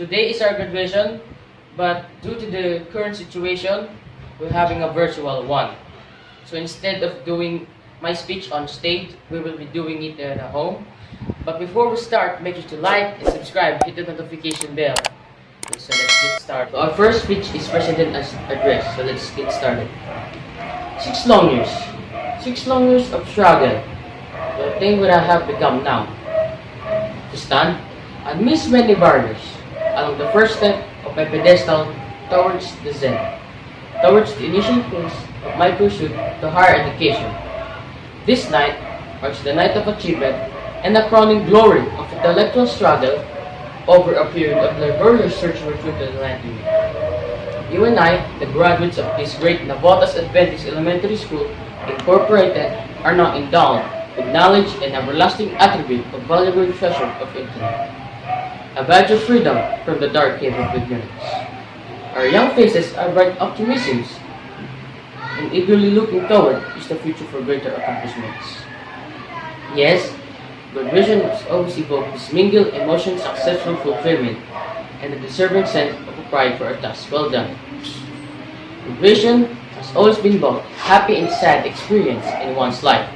Today is our graduation, but due to the current situation, we're having a virtual one. So instead of doing my speech on stage, we will be doing it at home. But before we start, make sure to like and subscribe, hit the notification bell. So let's get started. Our first speech is President's address, so let's get started. 6 long years. 6 long years of struggle to attain what I have become now. To stand and miss many barriers along the first step of my pedestal towards the zenith, towards the initial phase of my pursuit to higher education. This night marks the night of achievement and the crowning glory of intellectual struggle over a period of laborious search for truth and enlightenment. You and I, the graduates of this great Navotas Adventist Elementary School, Incorporated, are now endowed with knowledge and everlasting attribute of valuable treasure of intellect, a badge of freedom from the dark cave of ignorance. Our young faces are bright optimisms, and eagerly looking toward is the future for greater accomplishments. Yes, graduation has always evoked this mingled emotion, successful fulfillment, and a deserving sense of pride for a task well done. Graduation has always been both happy and sad experience in one's life.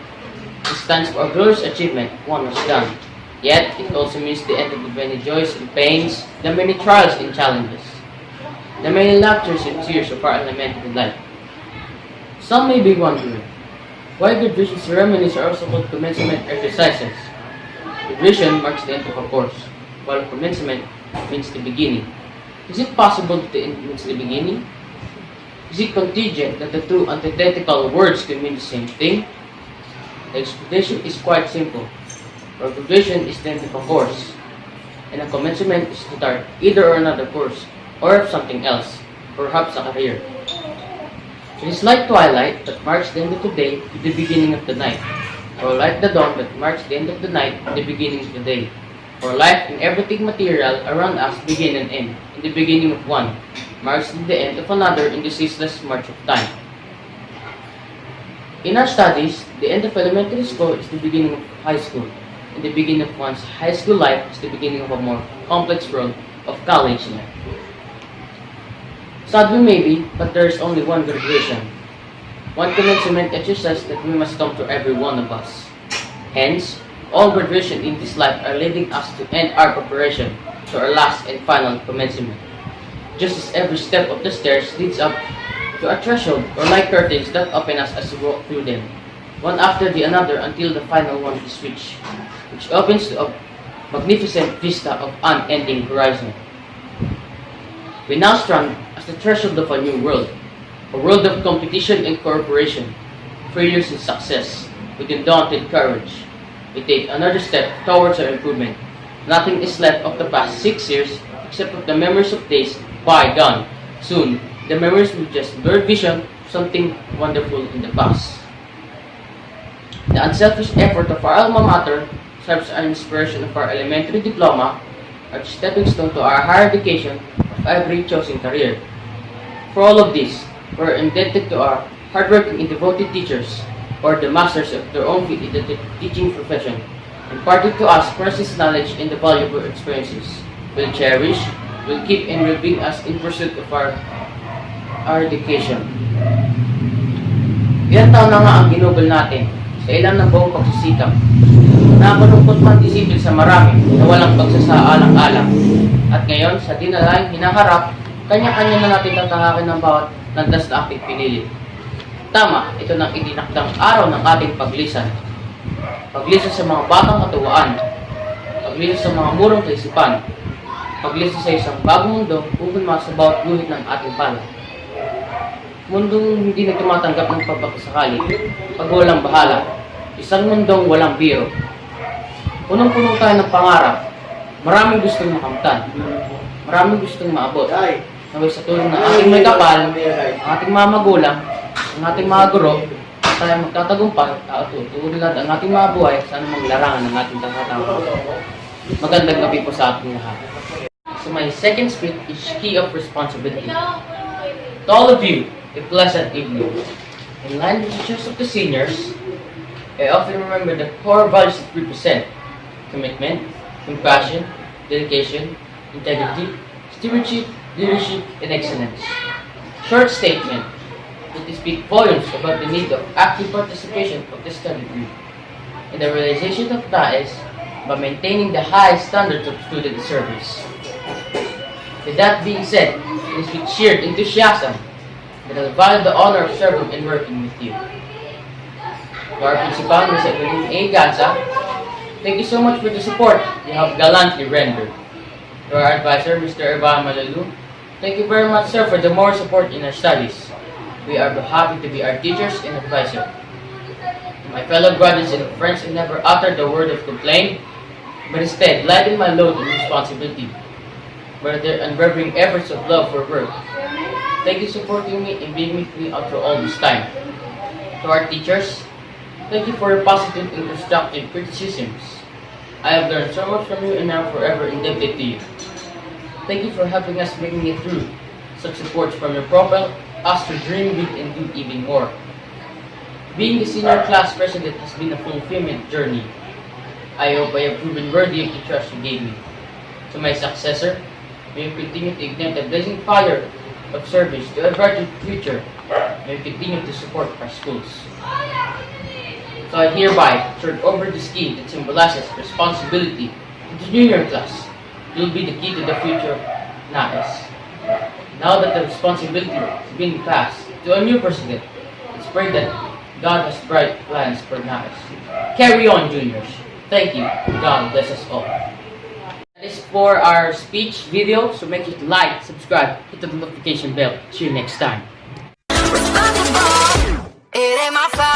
It stands for a glorious achievement one has done. Yet, it also means the end of the many joys and pains, the many trials and challenges, the many laughters and tears of our elementary life. Some may be wondering, why graduation ceremonies are also called commencement exercises? Graduation marks the end of a course, while commencement means the beginning. Is it possible that the end means the beginning? Is it contingent that the two antithetical words can mean the same thing? The explanation is quite simple. For graduation is the end of a course, and a commencement is to start either or another course, or something else, perhaps a career. It is like twilight that marks the end of the day to the beginning of the night, or like the dawn that marks the end of the night to the beginning of the day. For life and everything material around us begin and end, in the beginning of one, marks the end of another in the ceaseless march of time. In our studies, the end of elementary school is the beginning of high school, and the beginning of one's high school life is the beginning of a more complex world of college life. Sad we may be, but there is only one graduation, one commencement exercise that we must come to every one of us. Hence, all graduation in this life are leading us to end our preparation to our last and final commencement. Just as every step of the stairs leads up to a threshold or like curtains that open us as we walk through them, one after the another until the final one is reached, which opens to a magnificent vista of unending horizon. We now stand as the threshold of a new world, a world of competition and cooperation, failures and success. With undaunted courage, we take another step towards our improvement. Nothing is left of the past 6 years except of the memories of days bygone. Soon, the memories will just blur vision of something wonderful in the past. The unselfish effort of our alma mater serves as an inspiration of our elementary diploma, our stepping stone to our higher education of every chosen career. For all of this, we are indebted to our hardworking and devoted teachers, or the masters of their own field in the teaching profession, imparted to us precious knowledge and the valuable experiences. We'll cherish, will keep, and will bring us in pursuit of our education. Ilang taon na nga ang ginugol natin sa ilang ng buong pagsisikap. Nakakalungkot man isipin sa marami na walang pagsasaalang-alang. At ngayon, sa dinalang hinaharap, kanya-kanya na natin tatahakin ng bawat landas na ating pinili. Tama, ito nang idinakdang araw ng ating paglisan. Paglisan sa mga batang katuwaan, paglisan sa mga murong kaisipan, paglisan sa isang bagong mundo upang sa bawat guhit ng ating palad. Mundong hindi na tumatanggap ng pagkakasakali, pag walang bahala, isang mundong walang biro. Punong-puno tayo ng pangarap, maraming gustong makamtan, maraming gustong maabot. Naway sa tulong ng ating may kapal, ang ating mga magulang, ang ating mga guro, tayo magtatagumpay at tutulad ang ating mga buhay sa anumang larangan ng ating tangkatang. Magandang gabi po sa ating lahat. So my second speech is key of responsibility. To all of you, a pleasant evening. In line with the teachers of the seniors, I often remember the core values that represent commitment, compassion, dedication, integrity, stewardship, leadership, and excellence. Short statement, but they speak volumes about the need of active participation of the study group and the realization of NAES by maintaining the high standards of student service. With that being said, it is with sheer enthusiasm that I value the honor of serving and working with you. To our principal, Ms. Evelyn A. Gansa, thank you so much for the support you have gallantly rendered. To our advisor, Mr. Evan Malalu, thank you very much, sir, for the more support in our studies. We are happy to be our teachers and advisor. To my fellow graduates and friends who never uttered a word of complaint, but instead lighten my load and responsibility by their unwavering efforts of love for work. Thank you for supporting me and being with me after all this time. To our teachers, thank you for your positive and constructive criticisms. I have learned so much from you and I am forever indebted to you. Thank you for helping us making it through. Such support from your propel us to dream big and do even more. Being the senior class president has been a fulfillment journey. I hope I have proven worthy of the trust you gave me. To my successor, may you continue to ignite the blazing fire of service to a brighter future. May you continue to support our schools. So I hereby turn over the key that symbolizes responsibility to the junior class. You will be the key to the future of NAES. Now that the responsibility has been passed to a new president, let's pray that God has bright plans for NAES. Carry on, juniors. Thank you. God bless us all. That is for our speech video, so make sure to like, subscribe, hit the notification bell. See you next time. It ain't my fault.